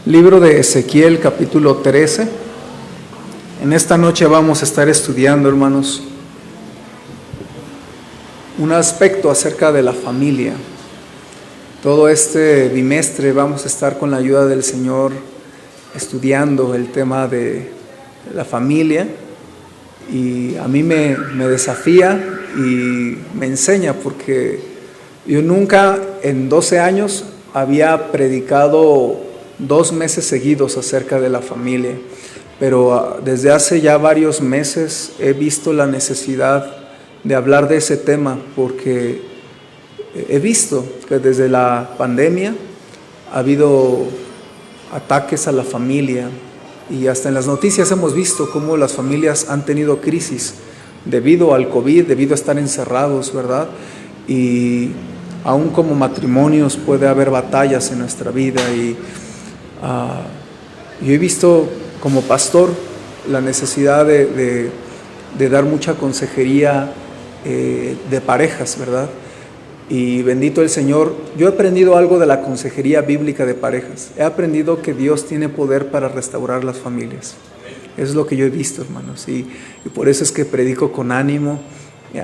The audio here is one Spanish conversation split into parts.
Libro de Ezequiel, capítulo 13. En esta noche vamos a estar estudiando, hermanos, un aspecto acerca de la familia. Todo este bimestre vamos a estar con la ayuda del Señor estudiando el tema de la familia, y a mí me desafía y me enseña, porque yo nunca en 12 años había predicado 2 meses seguidos acerca de la familia, pero desde hace ya varios meses he visto la necesidad de hablar de ese tema, porque he visto que desde la pandemia ha habido ataques a la familia, y hasta en las noticias hemos visto cómo las familias han tenido crisis debido al COVID, debido a estar encerrados, ¿verdad? Y aún como matrimonios puede haber batallas en nuestra vida, y yo he visto como pastor la necesidad de dar mucha consejería de parejas, ¿verdad? Y bendito el Señor, yo he aprendido algo de la consejería bíblica de parejas. He aprendido que Dios tiene poder para restaurar las familias. Eso es lo que yo he visto, hermanos, y por eso es que predico con ánimo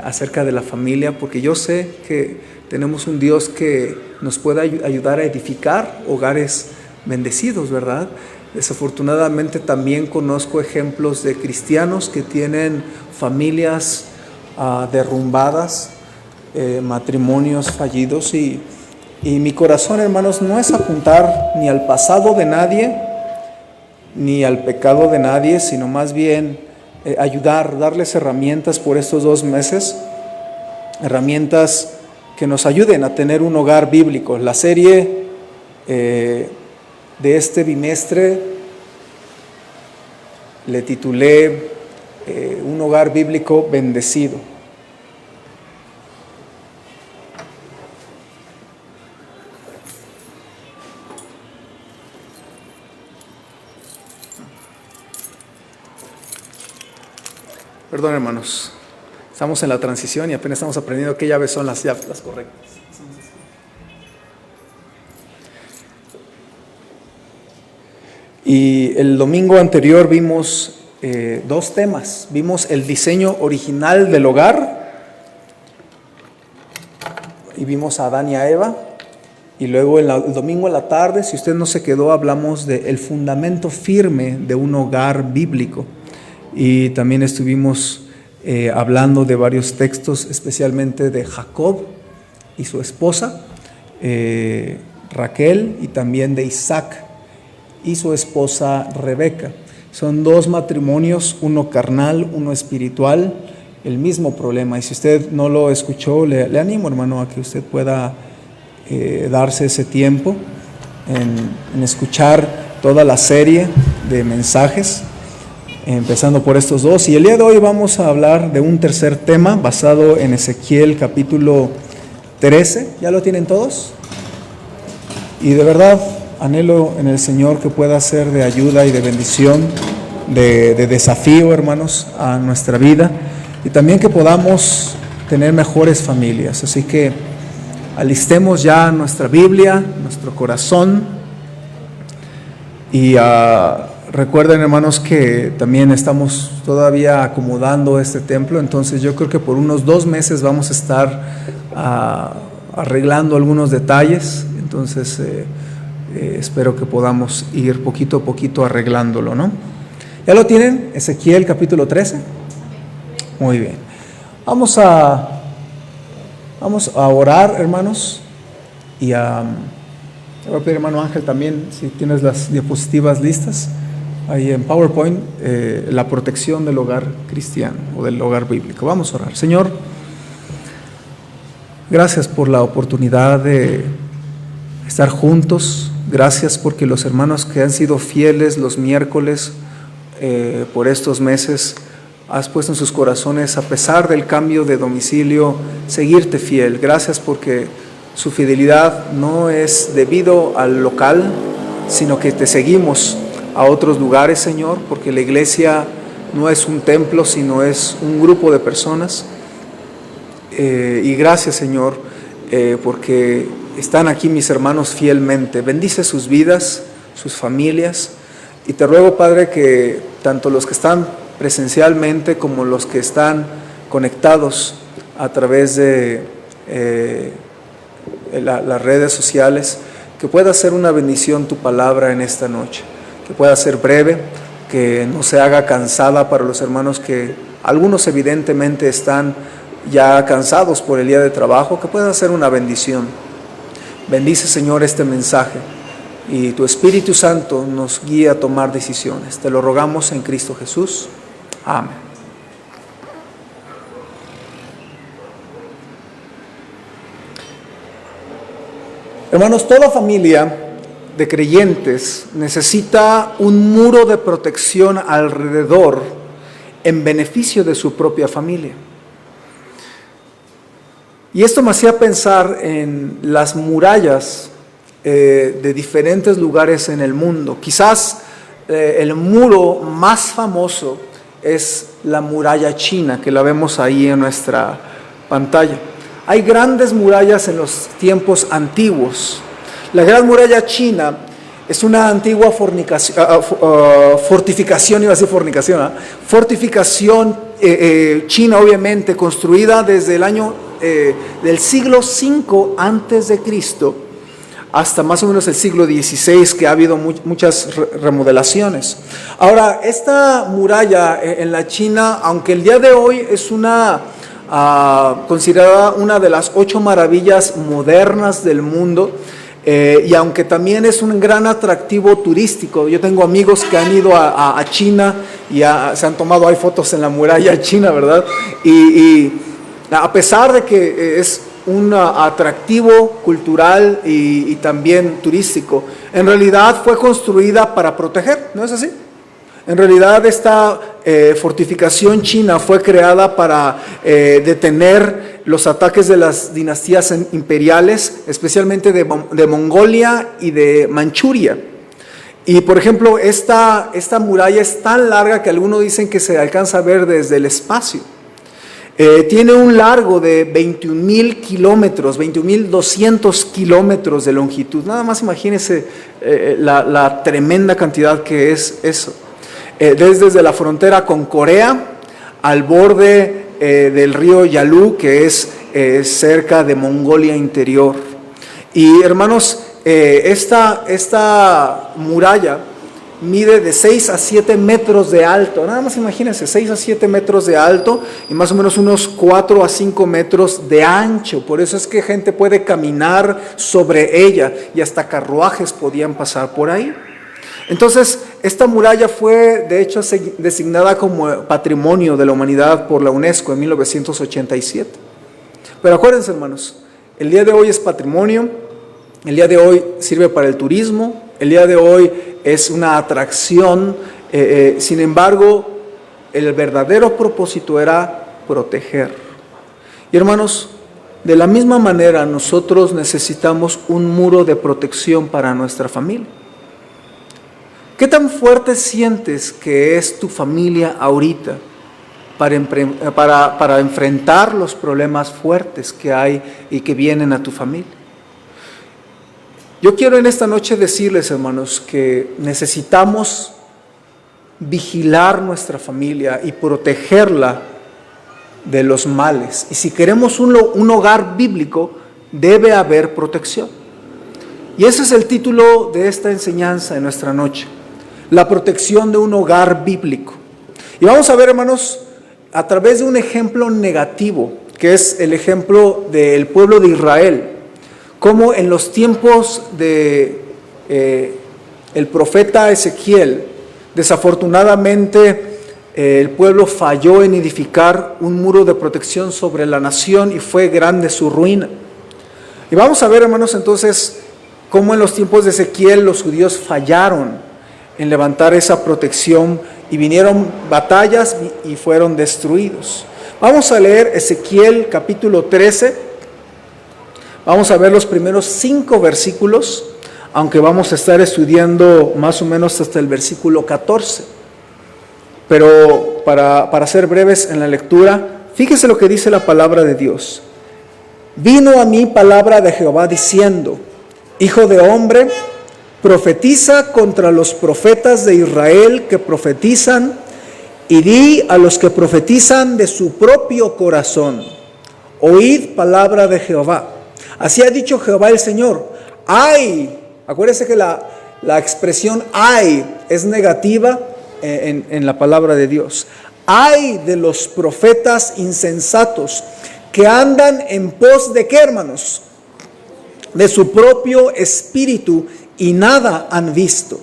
acerca de la familia, porque yo sé que tenemos un Dios que nos puede ayudar a edificar hogares bendecidos, ¿verdad? Desafortunadamente también conozco ejemplos de cristianos que tienen familias derrumbadas, matrimonios fallidos, y mi corazón, hermanos, no es apuntar ni al pasado de nadie ni al pecado de nadie, sino más bien ayudar, darles herramientas por estos 2 meses, herramientas que nos ayuden a tener un hogar bíblico. La serie de este bimestre le titulé Un hogar bíblico bendecido. Perdón, hermanos, estamos en la transición y apenas estamos aprendiendo qué llaves son las correctas. Y el domingo anterior vimos 2 temas. Vimos el diseño original del hogar, y vimos a Adán y a Eva. Y luego el domingo en la tarde, si usted no se quedó, hablamos del fundamento firme de un hogar bíblico. Y también estuvimos hablando de varios textos, especialmente de Jacob y su esposa, Raquel, y también de Isaac y su esposa Rebeca. Son 2 matrimonios, uno carnal, uno espiritual, el mismo problema. Y si usted no lo escuchó, le animo, hermano, a que usted pueda darse ese tiempo en escuchar toda la serie de mensajes, empezando por estos 2. Y el día de hoy vamos a hablar de un tercer tema basado en Ezequiel capítulo 13. ¿Ya lo tienen todos? Y de verdad anhelo en el Señor que pueda ser de ayuda y de bendición, de desafío, hermanos, a nuestra vida, y también que podamos tener mejores familias. Así que alistemos ya nuestra Biblia, nuestro corazón, y recuerden, hermanos, que también estamos todavía acomodando este templo. Entonces yo creo que por unos 2 meses vamos a estar arreglando algunos detalles. Entonces espero que podamos ir poquito a poquito arreglándolo, ¿no? ¿Ya lo tienen? Ezequiel capítulo 13. Muy bien. Vamos a orar, hermanos, y le voy a pedir, hermano Ángel, también, si tienes las diapositivas listas ahí en PowerPoint, la protección del hogar cristiano o del hogar bíblico. Vamos a orar. Señor, gracias por la oportunidad de estar juntos. Gracias porque los hermanos que han sido fieles los miércoles por estos meses, has puesto en sus corazones, a pesar del cambio de domicilio, seguirte fiel. Gracias porque su fidelidad no es debido al local, sino que te seguimos a otros lugares, Señor, porque la iglesia no es un templo, sino es un grupo de personas. Y gracias, Señor, porque están aquí mis hermanos fielmente. Bendice sus vidas, sus familias. Y te ruego, Padre, que tanto los que están presencialmente como los que están conectados a través de las redes sociales, que pueda ser una bendición tu palabra en esta noche, que pueda ser breve, que no se haga cansada para los hermanos que algunos evidentemente están ya cansados por el día de trabajo, que pueda ser una bendición. Bendice, Señor, este mensaje y tu Espíritu Santo nos guía a tomar decisiones. Te lo rogamos en Cristo Jesús. Amén. Hermanos, toda familia de creyentes necesita un muro de protección alrededor en beneficio de su propia familia. Y esto me hacía pensar en las murallas de diferentes lugares en el mundo. Quizás el muro más famoso es la muralla china, que la vemos ahí en nuestra pantalla. Hay grandes murallas en los tiempos antiguos. La Gran Muralla China es una antigua fortificación, iba a decir fornicación, fortificación china, obviamente, construida desde el año del siglo V antes de Cristo hasta más o menos el siglo XVI, que ha habido muchas remodelaciones. Ahora, esta muralla en la China, aunque el día de hoy es considerada una de las 8 maravillas modernas del mundo, y aunque también es un gran atractivo turístico, yo tengo amigos que han ido a China y se han tomado ahí fotos en la muralla china, ¿verdad? Y a pesar de que es un atractivo cultural y también turístico, en realidad fue construida para proteger, ¿no es así? En realidad esta fortificación china fue creada para detener los ataques de las dinastías imperiales, especialmente de Mongolia y de Manchuria. Y por ejemplo, esta muralla es tan larga que algunos dicen que se alcanza a ver desde el espacio. Tiene un largo de 21,000 kilómetros, 21,200 kilómetros de longitud. Nada más imagínense la tremenda cantidad que es eso. Desde la frontera con Corea al borde del río Yalu, que es cerca de Mongolia interior. Y hermanos, esta muralla mide de 6 a 7 metros de alto. Nada más imagínense, 6 a 7 metros de alto y más o menos unos 4 a 5 metros de ancho. Por eso es que gente puede caminar sobre ella y hasta carruajes podían pasar por ahí. Entonces, esta muralla fue de hecho designada como Patrimonio de la Humanidad por la UNESCO en 1987. Pero acuérdense, hermanos, el día de hoy es patrimonio, el día de hoy sirve para el turismo, el día de hoy es una atracción, sin embargo, el verdadero propósito era proteger. Y hermanos, de la misma manera nosotros necesitamos un muro de protección para nuestra familia. ¿Qué tan fuerte sientes que es tu familia ahorita para enfrentar los problemas fuertes que hay y que vienen a tu familia? Yo quiero en esta noche decirles, hermanos, que necesitamos vigilar nuestra familia y protegerla de los males. Y si queremos un hogar bíblico, debe haber protección. Y ese es el título de esta enseñanza en nuestra noche: la protección de un hogar bíblico. Y vamos a ver, hermanos, a través de un ejemplo negativo, que es el ejemplo del pueblo de Israel, cómo en los tiempos de el profeta Ezequiel, desafortunadamente el pueblo falló en edificar un muro de protección sobre la nación y fue grande su ruina. Y vamos a ver, hermanos, entonces, cómo en los tiempos de Ezequiel los judíos fallaron en levantar esa protección y vinieron batallas y fueron destruidos. Vamos a leer Ezequiel capítulo 13, vamos a ver los primeros 5 versículos, aunque vamos a estar estudiando más o menos hasta el versículo 14. Pero para ser breves en la lectura, fíjese lo que dice la palabra de Dios. Vino a mí palabra de Jehová diciendo: Hijo de hombre, profetiza contra los profetas de Israel que profetizan, y di a los que profetizan de su propio corazón: oíd palabra de Jehová. Así ha dicho Jehová el Señor: ay, acuérdense que la expresión ay es negativa en la palabra de Dios. Ay de los profetas insensatos que andan en pos de ¿qué, hermanos? De su propio espíritu, y nada han visto.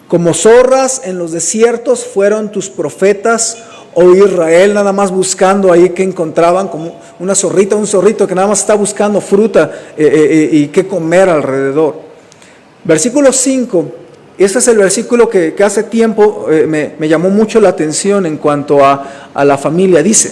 Como zorras en los desiertos fueron tus profetas, oh Israel, nada más buscando ahí que encontraban, como una zorrita, un zorrito que nada más está buscando fruta y qué comer alrededor. Versículo 5, ese es el versículo que hace tiempo me llamó mucho la atención en cuanto a la familia. Dice: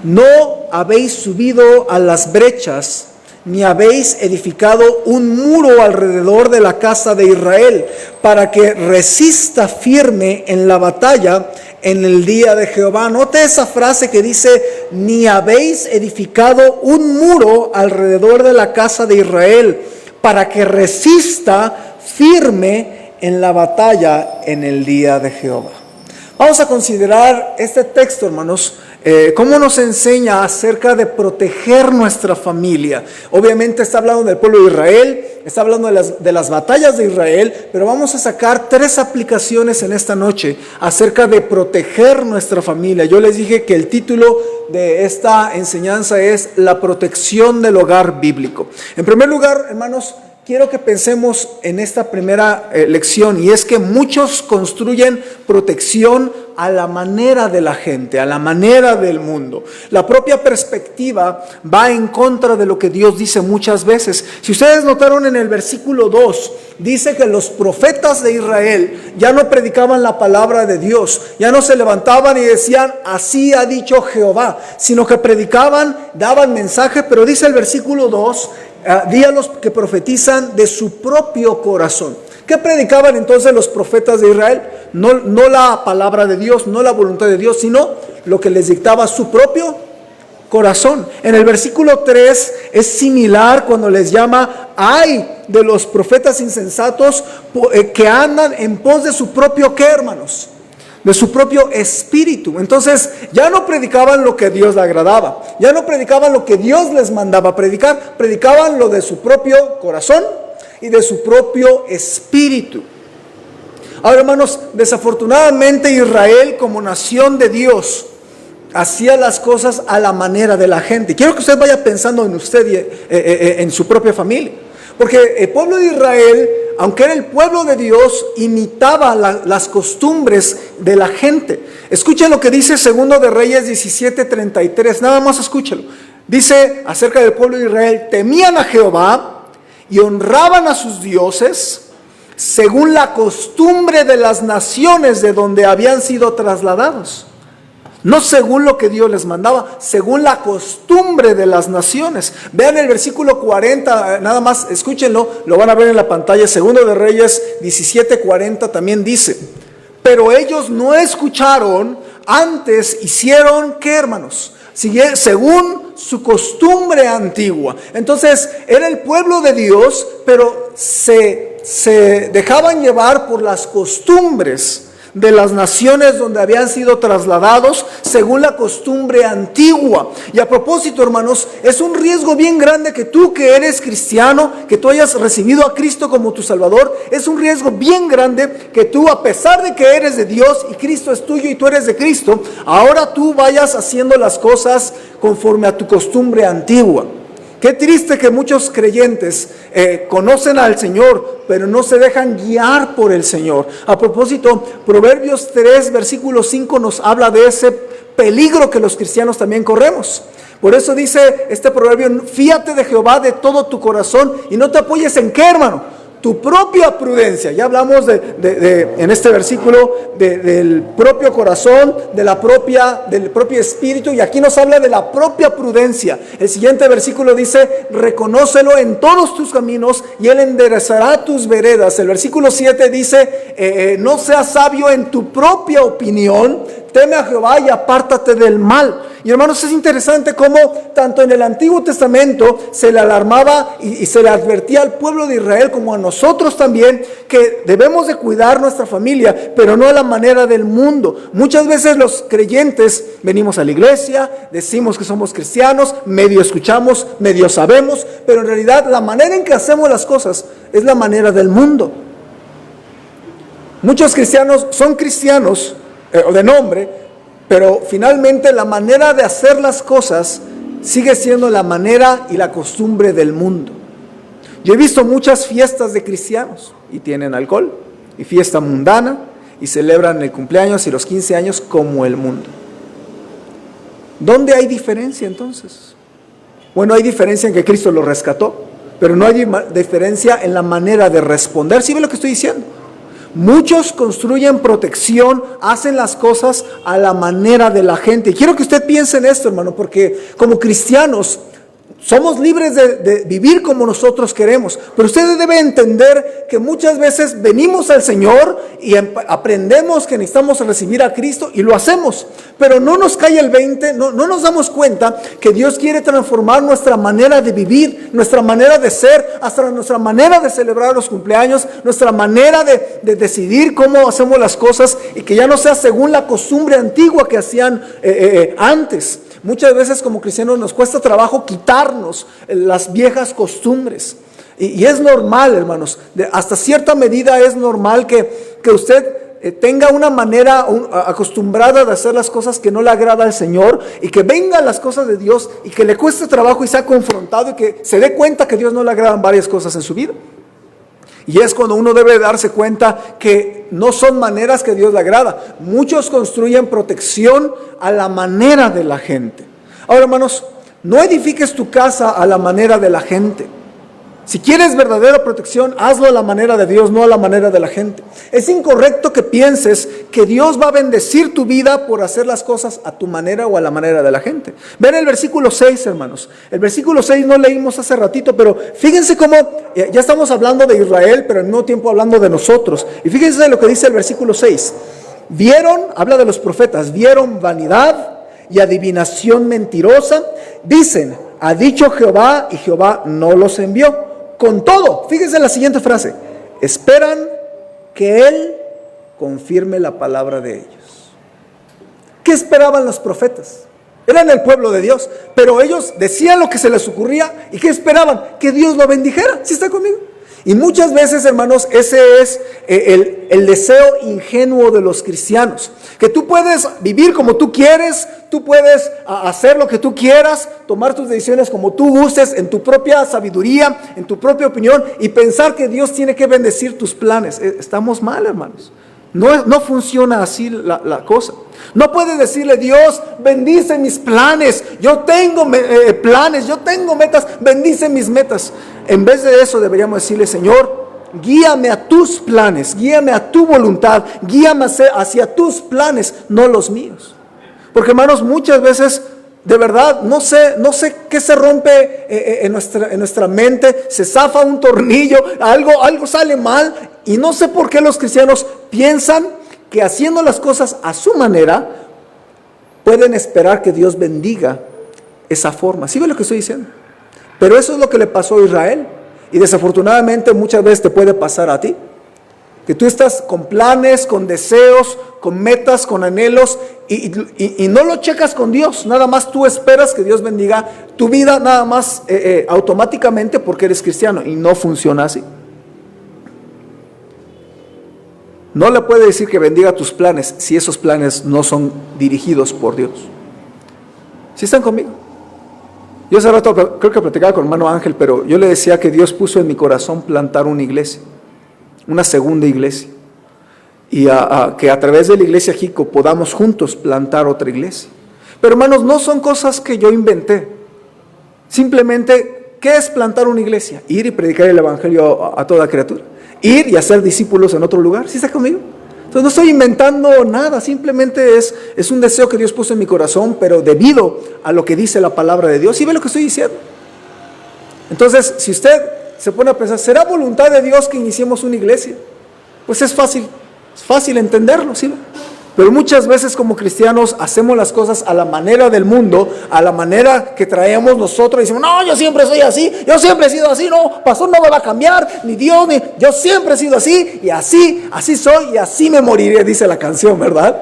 no habéis subido a las brechas, ni habéis edificado un muro alrededor de la casa de Israel, para que resista firme en la batalla en el día de Jehová. Note esa frase que dice: ni habéis edificado un muro alrededor de la casa de Israel, para que resista firme en la batalla en el día de Jehová. Vamos a considerar este texto, hermanos. ¿Cómo nos enseña acerca de proteger nuestra familia? Obviamente está hablando del pueblo de Israel, está hablando de las batallas de Israel, pero vamos a sacar 3 aplicaciones en esta noche acerca de proteger nuestra familia. Yo les dije que el título de esta enseñanza es la protección del hogar bíblico. En primer lugar, hermanos, quiero que pensemos en esta primera lección, y es que muchos construyen protección a la manera de la gente, a la manera del mundo. La propia perspectiva va en contra de lo que Dios dice muchas veces. Si ustedes notaron en el versículo 2, dice que los profetas de Israel ya no predicaban la palabra de Dios, ya no se levantaban y decían: así ha dicho Jehová, sino que predicaban, daban mensaje, pero dice el versículo 2, di a los que profetizan de su propio corazón. ¿Qué predicaban entonces los profetas de Israel? No la palabra de Dios, no la voluntad de Dios, sino lo que les dictaba su propio corazón. En el versículo 3 es similar cuando les llama: ay de los profetas insensatos que andan en pos de su propio ¿qué, hermanos? De su propio espíritu. Entonces ya no predicaban lo que a Dios le agradaba, ya no predicaban lo que Dios les mandaba predicar, predicaban lo de su propio corazón y de su propio espíritu. Ahora, hermanos, desafortunadamente Israel, como nación de Dios, hacía las cosas a la manera de la gente. Quiero que usted vaya pensando en usted y en su propia familia, porque el pueblo de Israel, aunque era el pueblo de Dios, imitaba las costumbres de la gente. Escuchen lo que dice 2 de Reyes 17:33, nada más escúchelo. Dice acerca del pueblo de Israel: temían a Jehová y honraban a sus dioses, según la costumbre de las naciones de donde habían sido trasladados. No según lo que Dios les mandaba, según la costumbre de las naciones. Vean el versículo 40, nada más escúchenlo, lo van a ver en la pantalla. 2 de Reyes 17:40 también dice: pero ellos no escucharon, antes hicieron ¿qué, hermanos? Según su costumbre antigua. Entonces era el pueblo de Dios, pero se dejaban llevar por las costumbres de las naciones donde habían sido trasladados, según la costumbre antigua. Y a propósito, hermanos, es un riesgo bien grande que tú, que eres cristiano, que tú hayas recibido a Cristo como tu Salvador, es un riesgo bien grande que tú, a pesar de que eres de Dios y Cristo es tuyo y tú eres de Cristo, ahora tú vayas haciendo las cosas conforme a tu costumbre antigua. Qué triste que muchos creyentes conocen al Señor, pero no se dejan guiar por el Señor. A propósito, Proverbios 3, versículo 5 nos habla de ese peligro que los cristianos también corremos. Por eso dice este proverbio: fíate de Jehová de todo tu corazón y no te apoyes en ¿qué, hermano? Tu propia prudencia. Ya hablamos en este versículo del propio corazón, del propio espíritu, y aquí nos habla de la propia prudencia. El siguiente versículo dice: reconócelo en todos tus caminos y Él enderezará tus veredas. El versículo 7 dice: no seas sabio en tu propia opinión, teme a Jehová y apártate del mal. Y hermanos, es interesante cómo tanto en el Antiguo Testamento se le alarmaba y se le advertía al pueblo de Israel como a nosotros también que debemos de cuidar nuestra familia, pero no a la manera del mundo. Muchas veces los creyentes venimos a la iglesia, decimos que somos cristianos, medio escuchamos, medio sabemos, pero en realidad la manera en que hacemos las cosas es la manera del mundo. Muchos cristianos son cristianos de nombre, pero finalmente la manera de hacer las cosas sigue siendo la manera y la costumbre del mundo. Yo he visto muchas fiestas de cristianos y tienen alcohol y fiesta mundana y celebran el cumpleaños y los 15 años como el mundo. ¿Dónde hay diferencia entonces? Bueno, hay diferencia en que Cristo lo rescató, pero no hay diferencia en la manera de responder. ¿Sí ve lo que estoy diciendo? Muchos construyen protección, hacen las cosas a la manera de la gente. Y quiero que usted piense en esto, hermano, porque como cristianos somos libres de vivir como nosotros queremos. Pero usted debe entender que muchas veces venimos al Señor y aprendemos que necesitamos recibir a Cristo y lo hacemos. Pero no nos cae el 20, no nos damos cuenta que Dios quiere transformar nuestra manera de vivir, nuestra manera de ser, hasta nuestra manera de celebrar los cumpleaños, nuestra manera de decidir cómo hacemos las cosas y que ya no sea según la costumbre antigua que hacían antes. Muchas veces como cristianos nos cuesta trabajo quitarnos las viejas costumbres. Y es normal, hermanos, hasta cierta medida es normal que usted tenga una manera acostumbrada de hacer las cosas que no le agrada al Señor y que vengan las cosas de Dios y que le cueste trabajo y sea confrontado y que se dé cuenta que a Dios no le agradan varias cosas en su vida. Y es cuando uno debe darse cuenta que no son maneras que a Dios le agrada. Muchos construyen protección a la manera de la gente. Ahora, hermanos, no edifiques tu casa a la manera de la gente. Si quieres verdadera protección, hazlo a la manera de Dios, no a la manera de la gente. Es incorrecto que pienses que Dios va a bendecir tu vida por hacer las cosas a tu manera o a la manera de la gente. Ven el versículo 6, hermanos. El versículo 6 no leímos hace ratito, pero fíjense cómo ya estamos hablando de Israel, pero al mismo tiempo hablando de nosotros. Y fíjense lo que dice el versículo 6. Vieron, habla de los profetas, vieron vanidad y adivinación mentirosa. Dicen, ha dicho Jehová y Jehová no los envió. Con todo, fíjense la siguiente frase, esperan que Él confirme la palabra de ellos. ¿Qué esperaban los profetas? Eran el pueblo de Dios, pero ellos decían lo que se les ocurría. ¿Y qué esperaban? Que Dios lo bendijera. ¿Sí está conmigo? Y muchas veces, hermanos, ese es el deseo ingenuo de los cristianos. Que tú puedes vivir como tú quieres, tú puedes hacer lo que tú quieras, tomar tus decisiones como tú gustes, en tu propia sabiduría, en tu propia opinión, y pensar que Dios tiene que bendecir tus planes. Estamos mal, hermanos. No funciona así la cosa. No puedes decirle, Dios, bendice mis planes. Yo tengo planes, yo tengo metas, bendice mis metas. En vez de eso deberíamos decirle, Señor, guíame a tus planes, guíame a tu voluntad, guíame hacia tus planes, no los míos. Porque, hermanos, muchas veces, de verdad, no sé qué se rompe en nuestra mente, se zafa un tornillo, algo sale mal, y no sé por qué los cristianos piensan que haciendo las cosas a su manera, pueden esperar que Dios bendiga esa forma. ¿Sí ve lo que estoy diciendo? Pero eso es lo que le pasó a Israel, y desafortunadamente muchas veces te puede pasar a ti. Que tú estás con planes, con deseos, con metas, con anhelos y no lo checas con Dios. Nada más tú esperas que Dios bendiga tu vida nada más automáticamente porque eres cristiano y no funciona así. No le puede decir que bendiga tus planes si esos planes no son dirigidos por Dios. ¿Sí están conmigo? Yo hace rato creo que platicaba con el hermano Ángel, pero yo le decía que Dios puso en mi corazón plantar una iglesia. Una segunda iglesia, y que a través de la iglesia Jico podamos juntos plantar otra iglesia. Pero, hermanos, no son cosas que yo inventé. Simplemente, ¿qué es plantar una iglesia? Ir y predicar el evangelio a toda criatura, ir y hacer discípulos en otro lugar. ¿Sí está conmigo? Entonces no estoy inventando nada, simplemente es un deseo que Dios puso en mi corazón, pero debido a lo que dice la palabra de Dios. ¿Sí ve lo que estoy diciendo? Entonces, si usted se pone a pensar, ¿será voluntad de Dios que iniciemos una iglesia? Pues es fácil entenderlo, ¿sí? Pero muchas veces como cristianos hacemos las cosas a la manera del mundo, a la manera que traemos nosotros. Y decimos, no, yo siempre soy así, yo siempre he sido así, no, pastor no me va a cambiar, ni Dios, ni yo siempre he sido así, y así soy, y así me moriré, dice la canción, ¿verdad?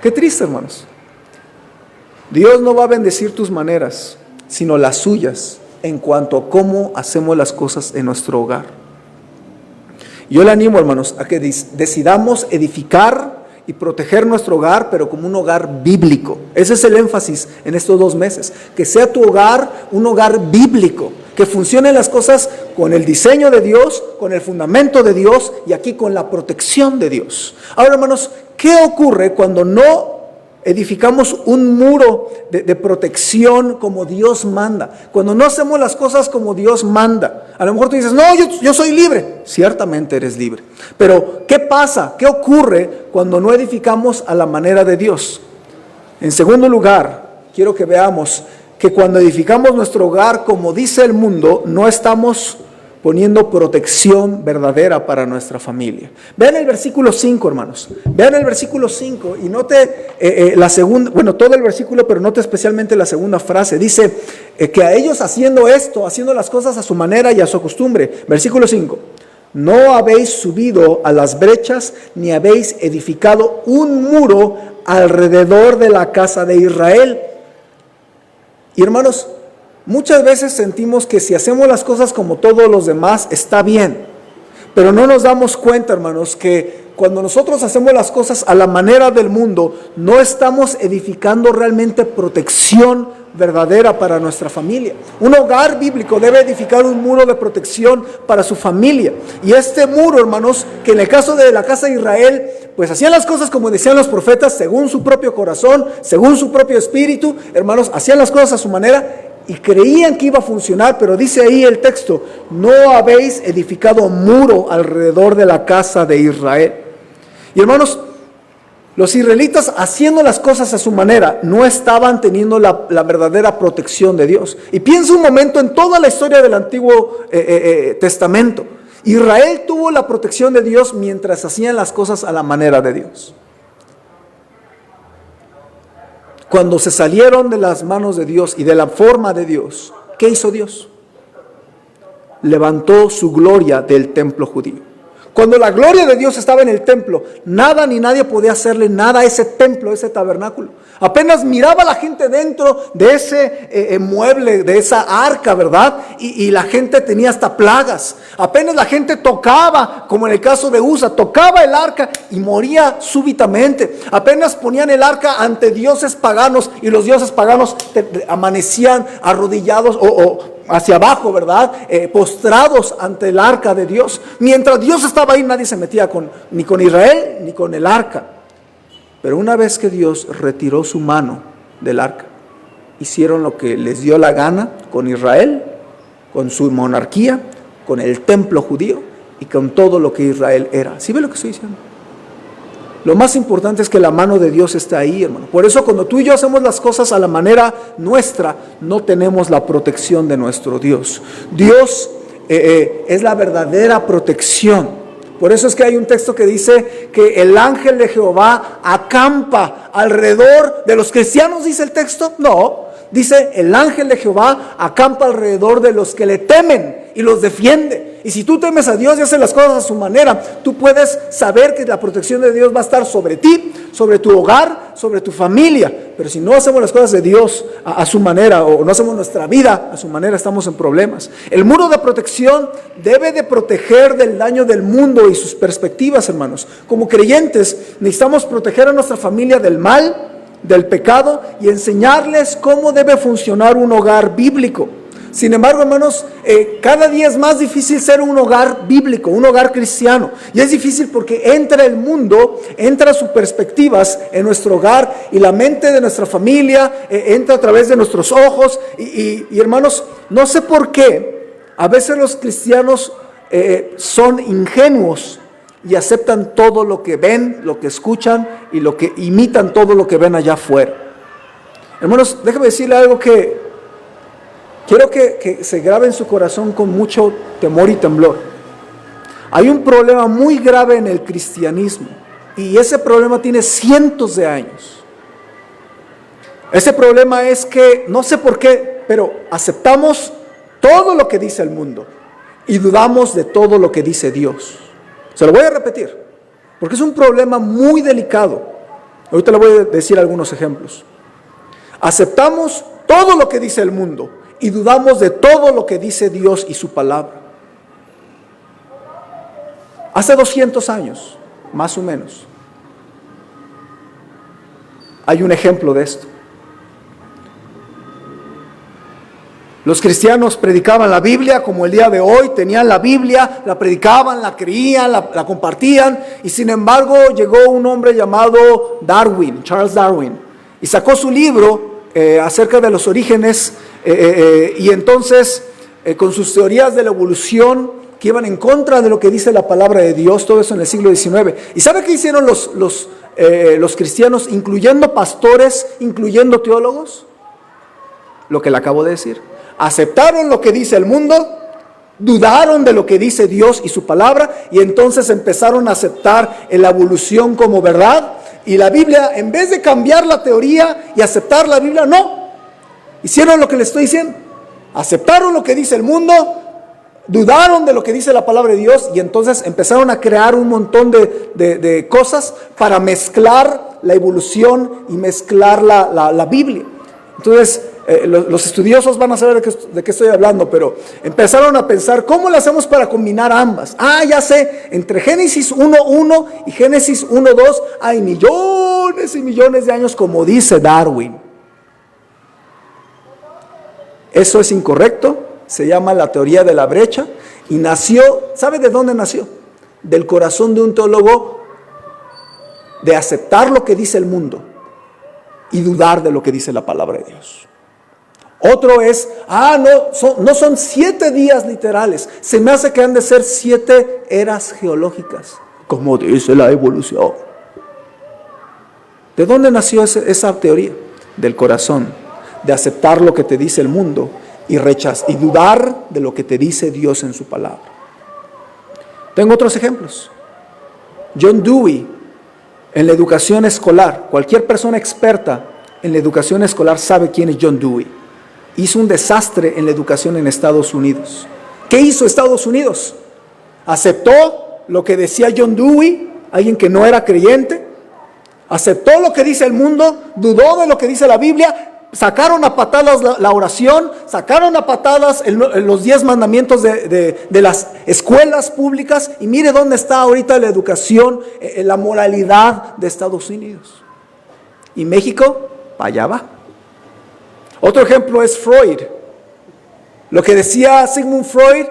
Qué triste, hermanos. Dios no va a bendecir tus maneras, sino las suyas, en cuanto a cómo hacemos las cosas en nuestro hogar. Yo le animo, hermanos, a que decidamos edificar y proteger nuestro hogar, pero como un hogar bíblico. Ese es el énfasis en estos 2 meses. Que sea tu hogar un hogar bíblico, que funcionen las cosas con el diseño de Dios, con el fundamento de Dios y aquí con la protección de Dios. Ahora, hermanos, ¿qué ocurre cuando no edificamos un muro de protección como Dios manda? Cuando no hacemos las cosas como Dios manda. A lo mejor tú dices, no, yo soy libre. Ciertamente eres libre. Pero, ¿qué pasa? ¿Qué ocurre cuando no edificamos a la manera de Dios? En segundo lugar, quiero que veamos que cuando edificamos nuestro hogar como dice el mundo, no estamos poniendo protección verdadera para nuestra familia. Vean el versículo 5, hermanos. Vean el versículo 5 y note la segunda, bueno, todo el versículo, pero note especialmente la segunda frase. Dice que a ellos haciendo esto, haciendo las cosas a su manera y a su costumbre. Versículo 5. No habéis subido a las brechas ni habéis edificado un muro alrededor de la casa de Israel. Y hermanos, muchas veces sentimos que si hacemos las cosas como todos los demás está bien, pero no nos damos cuenta, hermanos, que cuando nosotros hacemos las cosas a la manera del mundo, no estamos edificando realmente protección verdadera para nuestra familia. Un hogar bíblico debe edificar un muro de protección para su familia. Y este muro, hermanos, que en el caso de la casa de Israel, pues hacían las cosas como decían los profetas, según su propio corazón, según su propio espíritu, hermanos, hacían las cosas a su manera y creían que iba a funcionar, pero dice ahí el texto, no habéis edificado muro alrededor de la casa de Israel. Y hermanos, los israelitas haciendo las cosas a su manera no estaban teniendo la verdadera protección de Dios. Y piensa un momento en toda la historia del Antiguo Testamento. Israel tuvo la protección de Dios mientras hacían las cosas a la manera de Dios. Cuando se salieron de las manos de Dios y de la forma de Dios, ¿qué hizo Dios? Levantó su gloria del templo judío. Cuando la gloria de Dios estaba en el templo, nada ni nadie podía hacerle nada a ese templo, a ese tabernáculo. Apenas miraba la gente dentro de ese mueble, de esa arca, ¿verdad? Y la gente tenía hasta plagas. Apenas la gente tocaba, como en el caso de Usa, tocaba el arca y moría súbitamente. Apenas ponían el arca ante dioses paganos y los dioses paganos amanecían arrodillados o hacia abajo, ¿verdad? Postrados ante el arca de Dios. Mientras Dios estaba ahí, nadie se metía ni con Israel ni con el arca. Pero una vez que Dios retiró su mano del arca, hicieron lo que les dio la gana con Israel, con su monarquía, con el templo judío y con todo lo que Israel era. ¿Sí ve lo que estoy diciendo? Lo más importante es que la mano de Dios está ahí, hermano. Por eso cuando tú y yo hacemos las cosas a la manera nuestra, no tenemos la protección de nuestro Dios. Dios es la verdadera protección. Por eso es que hay un texto que dice que el ángel de Jehová acampa alrededor de los cristianos, dice el texto. No, dice el ángel de Jehová acampa alrededor de los que le temen y los defiende. Y si tú temes a Dios y haces las cosas a su manera, tú puedes saber que la protección de Dios va a estar sobre ti, sobre tu hogar, sobre tu familia. Pero si no hacemos las cosas de Dios a su manera, o no hacemos nuestra vida a su manera, estamos en problemas. El muro de protección debe de proteger del daño del mundo y sus perspectivas, hermanos. Como creyentes necesitamos proteger a nuestra familia del mal, del pecado y enseñarles cómo debe funcionar un hogar bíblico. Sin embargo, hermanos, cada día es más difícil ser un hogar bíblico, un hogar cristiano. Y es difícil porque entra el mundo, entra sus perspectivas en nuestro hogar y la mente de nuestra familia entra a través de nuestros ojos. Y hermanos, no sé por qué a veces los cristianos son ingenuos y aceptan todo lo que ven, lo que escuchan y lo que imitan todo lo que ven allá afuera. Hermanos, déjame decirle algo que quiero que se grabe en su corazón con mucho temor y temblor. Hay un problema muy grave en el cristianismo Y ese problema tiene cientos de años. Ese problema es que, no sé por qué, pero aceptamos todo lo que dice el mundo y dudamos de todo lo que dice Dios. Se lo voy a repetir, porque es un problema muy delicado. Ahorita le voy a decir algunos ejemplos. Aceptamos todo lo que dice el mundo y dudamos de todo lo que dice Dios y su palabra. Hace 200 años, más o menos, hay un ejemplo de esto. Los cristianos predicaban la Biblia como el día de hoy, tenían la Biblia, la predicaban, la creían, la compartían, y sin embargo llegó un hombre llamado Darwin, Charles Darwin, y sacó su libro acerca de los orígenes, y entonces con sus teorías de la evolución que iban en contra de lo que dice la palabra de Dios, todo eso en el siglo XIX. ¿Y sabe qué hicieron los cristianos, incluyendo pastores, incluyendo teólogos? Lo que le acabo de decir. Aceptaron lo que dice el mundo, dudaron de lo que dice Dios y su palabra, y entonces empezaron a aceptar la evolución como verdad. Y la Biblia, en vez de cambiar la teoría y aceptar la Biblia, no. Hicieron lo que les estoy diciendo. Aceptaron lo que dice el mundo, dudaron de lo que dice la palabra de Dios, y entonces empezaron a crear un montón de cosas para mezclar la evolución y mezclar la Biblia. Entonces, los estudiosos van a saber de qué estoy hablando, pero empezaron a pensar, ¿cómo le hacemos para combinar ambas? Ya sé, entre Génesis 1:1 y Génesis 1:2 hay millones y millones de años, como dice Darwin. Eso es incorrecto, se llama la teoría de la brecha, y nació, ¿sabe de dónde nació? Del corazón de un teólogo, de aceptar lo que dice el mundo y dudar de lo que dice la palabra de Dios. Otro es, no son 7 días literales, se me hace que han de ser 7 eras geológicas, como dice la evolución. ¿De dónde nació esa teoría? Del corazón, de aceptar lo que te dice el mundo y dudar de lo que te dice Dios en su palabra. Tengo otros ejemplos. John Dewey, en la educación escolar, cualquier persona experta en la educación escolar sabe quién es John Dewey. Hizo un desastre en la educación en Estados Unidos. ¿Qué hizo Estados Unidos? Aceptó lo que decía John Dewey, alguien que no era creyente, aceptó lo que dice el mundo, dudó de lo que dice la Biblia, sacaron a patadas la oración, sacaron a patadas los 10 mandamientos de las escuelas públicas, y mire dónde está ahorita la educación, la moralidad de Estados Unidos. Y México, para allá va. Otro ejemplo es Freud. Lo que decía Sigmund Freud,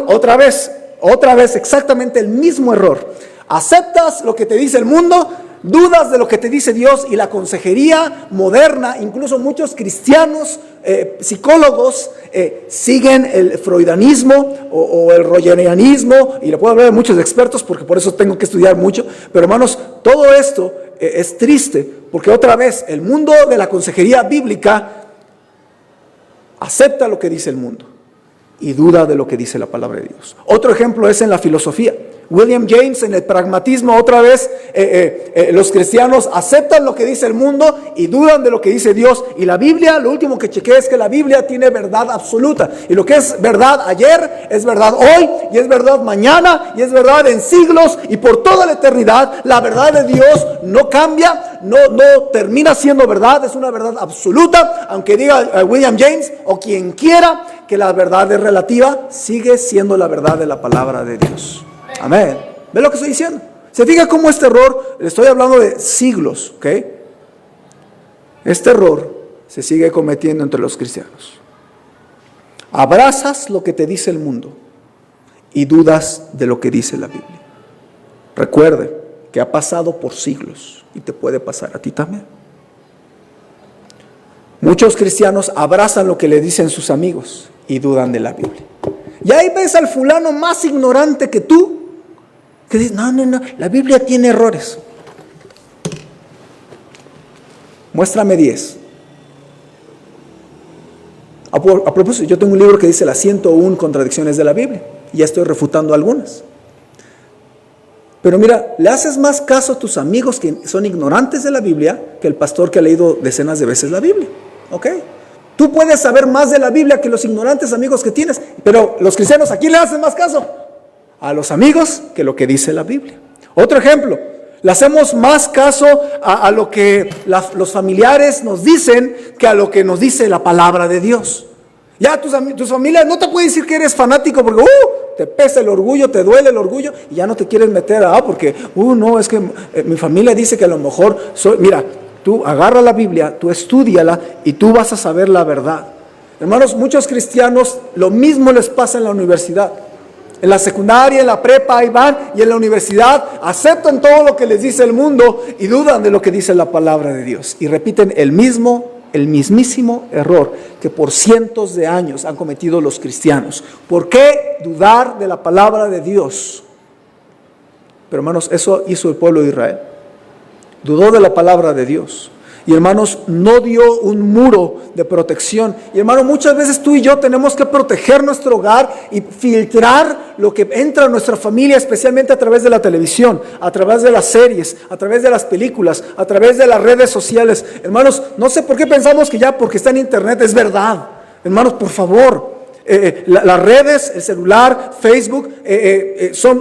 otra vez exactamente el mismo error. Aceptas lo que te dice el mundo, dudas de lo que te dice Dios, y la consejería moderna, incluso muchos cristianos, psicólogos, siguen el freudianismo o el rogerianismo, y le puedo hablar de muchos expertos porque por eso tengo que estudiar mucho, pero hermanos, todo esto es triste, porque otra vez el mundo de la consejería bíblica acepta lo que dice el mundo y duda de lo que dice la palabra de Dios. Otro ejemplo es en la filosofía. William James, en el pragmatismo, otra vez los cristianos aceptan lo que dice el mundo y dudan de lo que dice Dios. Y la Biblia, lo último que chequeé es que la Biblia tiene verdad absoluta, y lo que es verdad ayer es verdad hoy, y es verdad mañana, y es verdad en siglos y por toda la eternidad. La verdad de Dios no cambia, no termina siendo verdad, es una verdad absoluta. Aunque diga William James o quien quiera que la verdad es relativa, sigue siendo la verdad de la palabra de Dios. Amén. ¿Ve lo que estoy diciendo? Se fija cómo este error, le estoy hablando de siglos, ¿ok? Este error se sigue cometiendo entre los cristianos. Abrazas lo que te dice el mundo y dudas de lo que dice la Biblia. Recuerde que ha pasado por siglos y te puede pasar a ti también. Muchos cristianos abrazan lo que le dicen sus amigos y dudan de la Biblia. Y ahí ves al fulano más ignorante que tú, que dice, no, la Biblia tiene errores. Muéstrame 10. A propósito, yo tengo un libro que dice las 101 contradicciones de la Biblia, y ya estoy refutando algunas. Pero mira, le haces más caso a tus amigos que son ignorantes de la Biblia que el pastor que ha leído decenas de veces la Biblia. ¿Ok? Tú puedes saber más de la Biblia que los ignorantes amigos que tienes, pero los cristianos, ¿a quién le hacen más caso? A los amigos que lo que dice la Biblia. Otro ejemplo, le hacemos más caso a lo que los familiares nos dicen que a lo que nos dice la palabra de Dios. Ya tus familias no te pueden decir que eres fanático porque te pesa el orgullo, te duele el orgullo y ya no te quieres meter porque no, es que mi familia dice que a lo mejor mira, tú agarra la Biblia, tú estúdiala y tú vas a saber la verdad. Hermanos, muchos cristianos lo mismo les pasa en la universidad. En la secundaria, en la prepa, ahí van, y en la universidad aceptan todo lo que les dice el mundo y dudan de lo que dice la palabra de Dios. Y repiten el mismísimo error que por cientos de años han cometido los cristianos. ¿Por qué dudar de la palabra de Dios? Pero hermanos, eso hizo el pueblo de Israel. Dudó de la palabra de Dios. Y hermanos, no dio un muro de protección. Y hermano, muchas veces tú y yo tenemos que proteger nuestro hogar y filtrar lo que entra a nuestra familia, especialmente a través de la televisión, a través de las series, a través de las películas, a través de las redes sociales. Hermanos, no sé por qué pensamos que ya porque está en internet es verdad. Hermanos, por favor. Las redes, el celular, Facebook,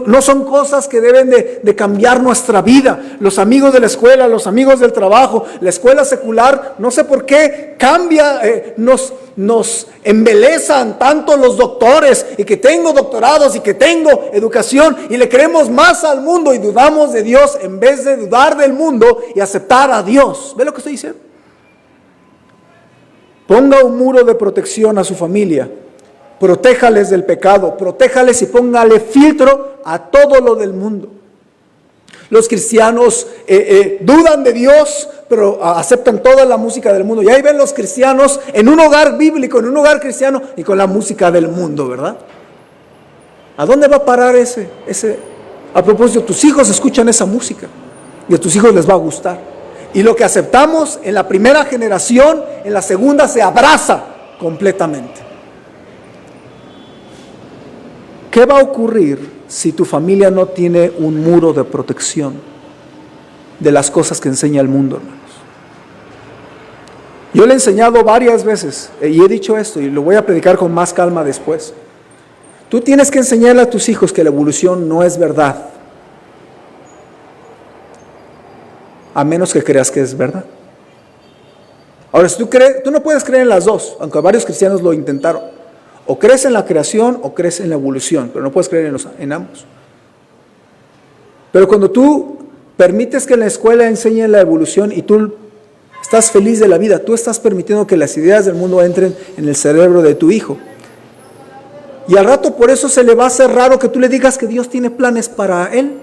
no son cosas que deben de cambiar nuestra vida. Los amigos de la escuela, los amigos del trabajo, la escuela secular, no sé por qué cambia, nos embelezan tanto los doctores y que tengo doctorados y que tengo educación y le creemos más al mundo y dudamos de Dios en vez de dudar del mundo y aceptar a Dios. ¿Ve lo que estoy diciendo? Ponga un muro de protección a su familia. Protéjales del pecado, protéjales y póngale filtro a todo lo del mundo. Los cristianos dudan de Dios, pero aceptan toda la música del mundo. Y ahí ven los cristianos en un hogar bíblico, en un hogar cristiano y con la música del mundo, ¿verdad? ¿A dónde va a parar ese? A propósito, tus hijos escuchan esa música y a tus hijos les va a gustar. Y lo que aceptamos en la primera generación, en la segunda se abraza completamente. ¿Qué va a ocurrir si tu familia no tiene un muro de protección de las cosas que enseña el mundo, hermanos? Yo le he enseñado varias veces y he dicho esto y lo voy a predicar con más calma después. Tú tienes que enseñarle a tus hijos que la evolución no es verdad, a menos que creas que es verdad. Ahora, si tú no puedes creer en las dos, aunque varios cristianos lo intentaron. O crees en la creación o crees en la evolución, pero no puedes creer en ambos. Pero cuando tú permites que en la escuela enseñen la evolución y tú estás feliz de la vida, tú estás permitiendo que las ideas del mundo entren en el cerebro de tu hijo. Y al rato por eso se le va a hacer raro que tú le digas que Dios tiene planes para él.